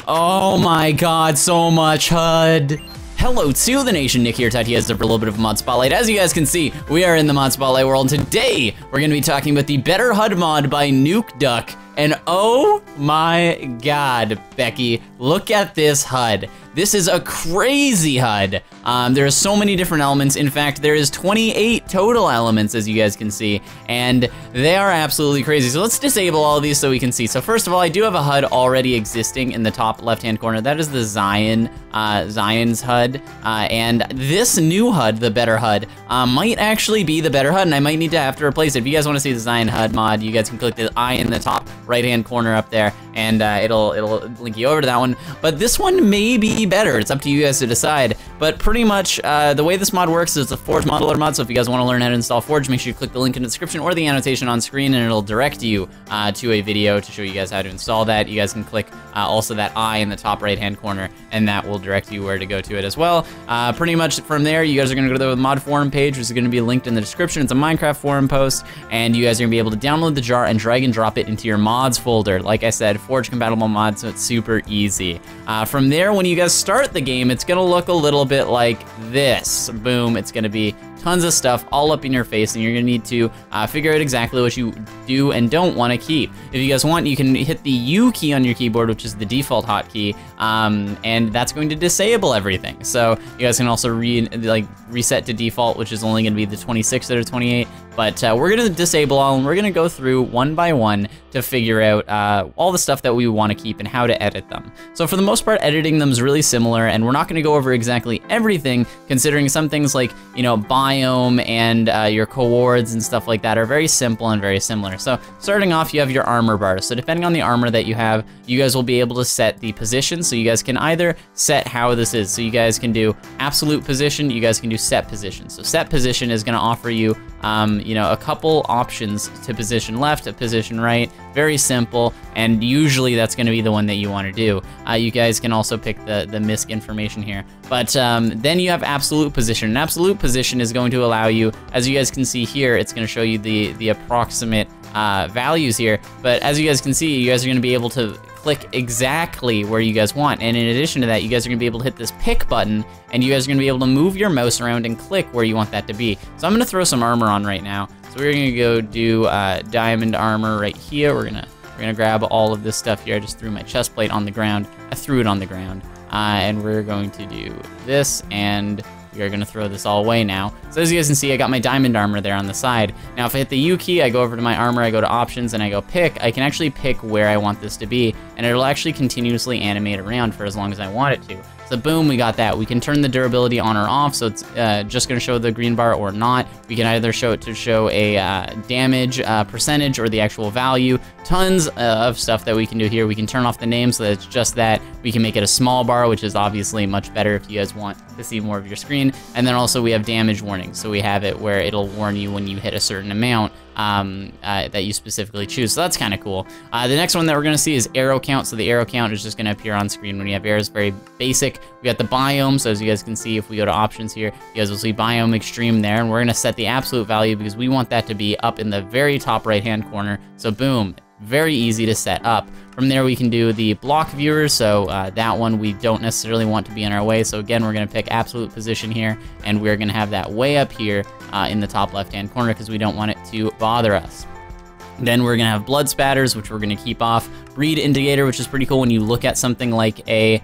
Oh my god, so much HUD. Hello to the nation, Nick here, Tatias for a little bit of Mod Spotlight. As you guys can see, we are in the Mod Spotlight world. Today, we're gonna be talking about the Better HUD mod by Nukeduck. And oh my god, Becky, look at this HUD. This is a crazy HUD. There are so many different elements. In fact, there is 28 total elements, as you guys can see, and they are absolutely crazy. So let's disable all of these so we can see. So first of all, I do have a HUD already existing in the top left-hand corner. That is the Zion's HUD, and this new HUD, the Better HUD, might actually be the Better HUD, and I might need to have to replace it. If you guys want to see the Zion HUD mod, you guys can click the I in the top right-hand corner up there, and it'll link you over to that one. But this one may be better. It's up to you guys to decide. But pretty much the way this mod works is it's a Forge modeler mod. So if you guys want to learn how to install Forge, make sure you click the link in the description or the annotation on screen, and it'll direct you to a video to show you guys how to install that. You guys can click also that I in the top right-hand corner, and that will direct you where to go to it as well. Pretty much from there, you guys are going to go to the mod forum page, which is going to be linked in the description. It's a Minecraft forum post, and you guys are going to be able to download the jar and drag and drop it into your mods folder. Like I said, Forge compatible mods, so it's super easy. From there, when you guys start the game, it's going to look a little bit like this. Boom, it's going to be tons of stuff all up in your face, and you're gonna need to figure out exactly what you do and don't want to keep. If you guys want, you can hit the U key on your keyboard, which is the default hotkey, and that's going to disable everything. So you guys can also reset to default, which is only gonna be the 26 out of 28. But we're gonna disable all, and we're gonna go through one by one to figure out all the stuff that we want to keep and how to edit them. So for the most part, editing them is really similar, and we're not gonna go over exactly everything, considering some things like, you know, biome and your coords and stuff like that are very simple and very similar. So starting off, you have your armor bar. So depending on the armor that you have, you guys will be able to set the position. So you guys can either set how this is. So you guys can do absolute position, you guys can do set position. So set position is gonna offer you you know, a couple options to position left, to position right. Very simple, and usually that's going to be the one that you want to do. You guys can also pick the MISC information here. But then you have absolute position. And absolute position is going to allow you, as you guys can see here, it's going to show you the approximate values here. But as you guys can see, you guys are going to be able to click exactly where you guys want. And in addition to that, you guys are gonna be able to hit this pick button, and you guys are gonna be able to move your mouse around and click where you want that to be. So I'm gonna throw some armor on right now. So we're gonna go do diamond armor right here. We're gonna grab all of this stuff here. I just threw my chest plate on the ground. I threw it on the ground. And we're going to do this, and we are gonna throw this all away now. So as you guys can see, I got my diamond armor there on the side. Now if I hit the U key, I go over to my armor, I go to options, and I go pick. I can actually pick where I want this to be, and it'll actually continuously animate around for as long as I want it to. So boom, we got that. We can turn the durability on or off, so it's just gonna show the green bar or not. We can either show it to show a damage percentage or the actual value. Tons of stuff that we can do here. We can turn off the name so that it's just that. We can make it a small bar, which is obviously much better if you guys want to see more of your screen. And then also we have damage warnings. So we have it where it'll warn you when you hit a certain amount that you specifically choose. So that's kind of cool. The next one that we're gonna see is arrow count. So the arrow count is just gonna appear on screen when you have arrows. Very basic. We got the biome. So as you guys can see, if we go to options here, you guys will see biome extreme there, and we're gonna set the absolute value because we want that to be up in the very top right-hand corner. So boom, very easy to set up. From there, we can do the block viewers. So that one we don't necessarily want to be in our way. So again, we're gonna pick absolute position here, and we're gonna have that way up here in the top left-hand corner because we don't want it to bother us. Then we're gonna have blood spatters, which we're gonna keep off. Breed indicator, which is pretty cool. When you look at something like an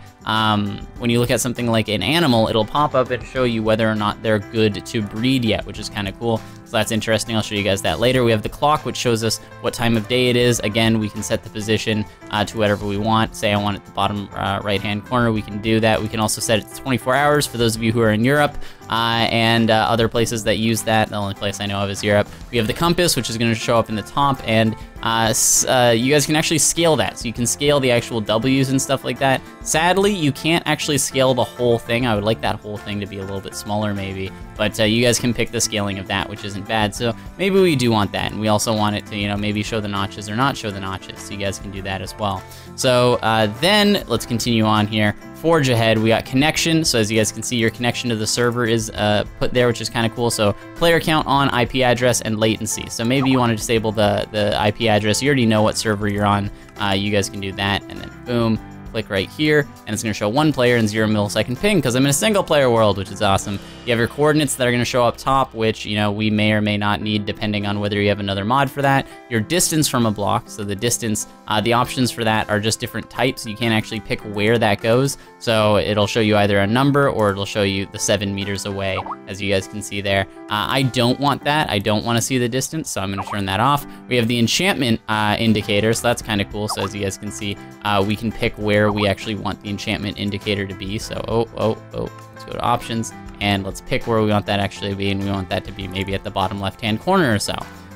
animal, it'll pop up and show you whether or not they're good to breed yet, which is kind of cool. So that's interesting. I'll show you guys that later. We have the clock, which shows us what time of day it is. Again, we can set the position to whatever we want. Say I want it at the bottom right-hand corner, we can do that. We can also set it to 24 hours for those of you who are in Europe and other places that use that. The only place I know of is Europe. We have the compass, which is going to show up in the top, and you guys can actually scale that. So you can scale the actual W's and stuff like that. Sadly, you can't actually scale the whole thing. I would like that whole thing to be a little bit smaller maybe, but you guys can pick the scaling of that, which isn't bad. So maybe we do want that, and we also want it to, you know, maybe show the notches or not show the notches, so you guys can do that as well. So then let's continue on here. Forge ahead, we got connection. So as you guys can see, your connection to the server is put there, which is kind of cool. So player count on, IP address, and latency. So maybe you want to disable the IP address. You already know what server you're on. You guys can do that, and then boom. click right here, and it's gonna show 1 player and 0 millisecond ping, because I'm in a single player world, which is awesome. You have your coordinates that are gonna show up top, which, you know, we may or may not need depending on whether you have another mod for that. Your distance from a block, so the distance, the options for that are just different types. You can't actually pick where that goes. So it'll show you either a number or it'll show you the 7 meters away, as you guys can see there. I don't want that. I don't want to see the distance, so I'm going to turn that off. We have the enchantment indicator, so that's kind of cool. So as you guys can see, we can pick where we actually want the enchantment indicator to be. So, let's go to options, and let's pick where we want that actually to be, and we want that to be maybe at the bottom left-hand corner or so.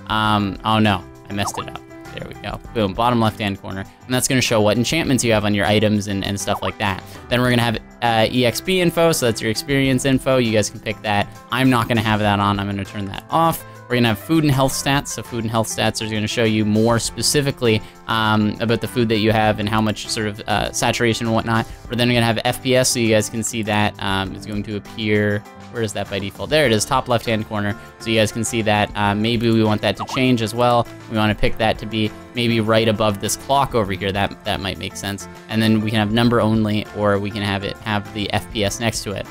Oh no, I messed it up. There we go. Boom, bottom left-hand corner. And that's gonna show what enchantments you have on your items and stuff like that. Then we're gonna have EXP info, so that's your experience info. You guys can pick that. I'm not gonna have that on, I'm gonna turn that off. We're gonna have food and health stats. So food and health stats are gonna show you more specifically about the food that you have and how much sort of saturation and whatnot. We're then gonna have FPS, so you guys can see that. It's going to appear, where is that by default? There it is, top left-hand corner. So you guys can see that. Maybe we want that to change as well. We wanna pick that to be maybe right above this clock over here. That might make sense. And then we can have number only, or we can have it have the FPS next to it.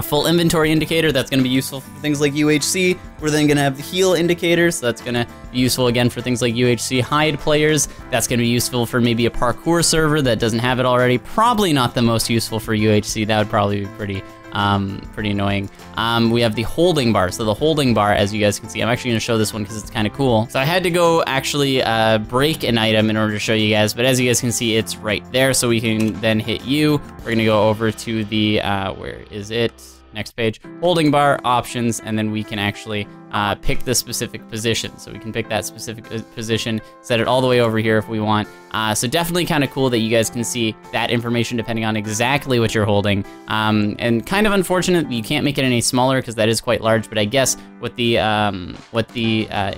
Full inventory indicator, that's gonna be useful for things like UHC. We're then gonna have the heal indicator, so that's gonna be useful again for things like UHC hide players. That's gonna be useful for maybe a parkour server that doesn't have it already. Probably not the most useful for UHC, that would probably be pretty annoying. We have the holding bar. So the holding bar, as you guys can see, I'm actually gonna show this one because it's kind of cool. So I had to go actually break an item in order to show you guys, but as you guys can see, it's right there. So we can then hit U. We're gonna go over to the, where is it? Next page, holding bar, options, and then we can actually pick the specific position. So we can pick that specific position, set it all the way over here if we want. So definitely kind of cool that you guys can see that information depending on exactly what you're holding. And kind of unfortunate you can't make it any smaller because that is quite large, but I guess what the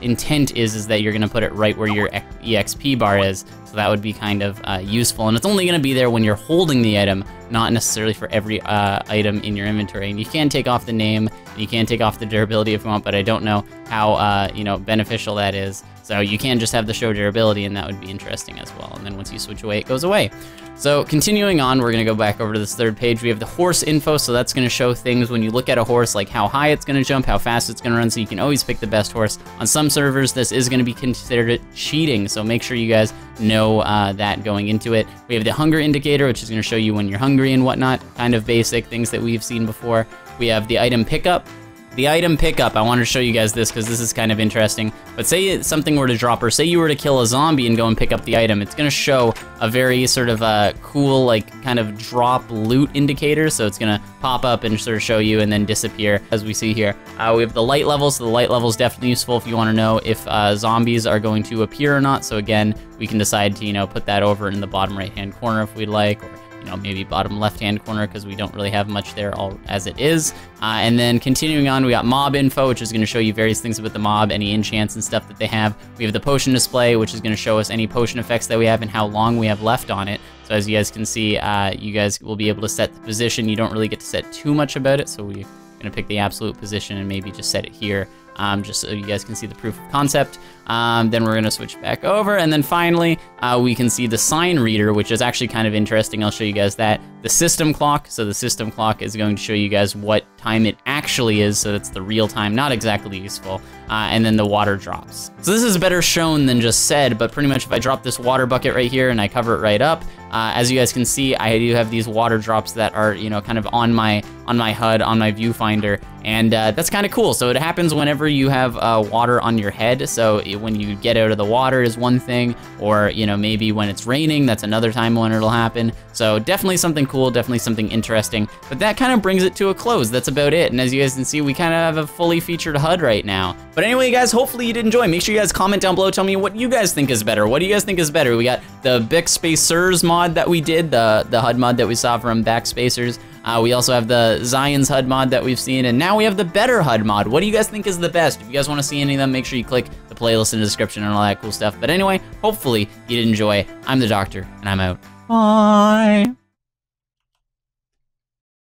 intent is that you're gonna put it right where your EXP bar is. So that would be kind of useful. And it's only gonna be there when you're holding the item, not necessarily for every item in your inventory. And you can take off the name, you can take off the durability if you want, but I don't know how you know, beneficial that is. So you can just have the show durability, and that would be interesting as well. And then once you switch away, it goes away. So continuing on, we're gonna go back over to this third page. We have the horse info, so that's gonna show things when you look at a horse, like how high it's gonna jump, how fast it's gonna run, so you can always pick the best horse. On some servers, this is gonna be considered cheating, so make sure you guys know that going into it. We have the hunger indicator, which is gonna show you when you're hungry and whatnot, kind of basic things that we've seen before. We have the item pickup. The item pickup, I wanted to show you guys this because this is kind of interesting. But say something were to drop, or say you were to kill a zombie and go and pick up the item, it's gonna show a very sort of cool, like, kind of drop loot indicator. So it's gonna pop up and sort of show you and then disappear, as we see here. We have the light levels, so the light level is definitely useful if you wanna know if zombies are going to appear or not. So again, we can decide to, you know, put that over in the bottom right-hand corner if we'd like, or you know, maybe bottom left-hand corner because we don't really have much there all as it is. And then continuing on, we got mob info, which is going to show you various things about the mob, any enchants and stuff that they have. We have the potion display, which is going to show us any potion effects that we have and how long we have left on it. So as you guys can see, you guys will be able to set the position. You don't really get to set too much about it, so we're going to pick the absolute position and maybe just set it here. Just so you guys can see the proof of concept. Then we're gonna switch back over, and then finally, we can see the sign reader, which is actually kind of interesting. I'll show you guys that. The system clock, so the system clock is going to show you guys what time it actually is, so that's the real time, not exactly useful. And then the water drops. So this is better shown than just said, but pretty much if I drop this water bucket right here and I cover it right up, as you guys can see, I do have these water drops that are, you know, kind of on my HUD, on my viewfinder, and that's kind of cool. So it happens whenever you have water on your head. So when you get out of the water is one thing, or you know, maybe when it's raining, that's another time when it'll happen. So definitely something cool, definitely something interesting. But that kind of brings it to a close. That's about it. And as you guys can see, we kind of have a fully featured HUD right now. But anyway, guys, hopefully you did enjoy. Make sure you guys comment down below. Tell me what you guys think is better. What do you guys think is better? We got the Backspacers mod that we did, the HUD mod that we saw from Backspacers. We also have the Zion's HUD mod that we've seen, and now we have the Better HUD mod. What do you guys think is the best? If you guys want to see any of them, make sure you click the playlist in the description and all that cool stuff. But anyway, hopefully you did enjoy. I'm the Doctor, and I'm out. Bye.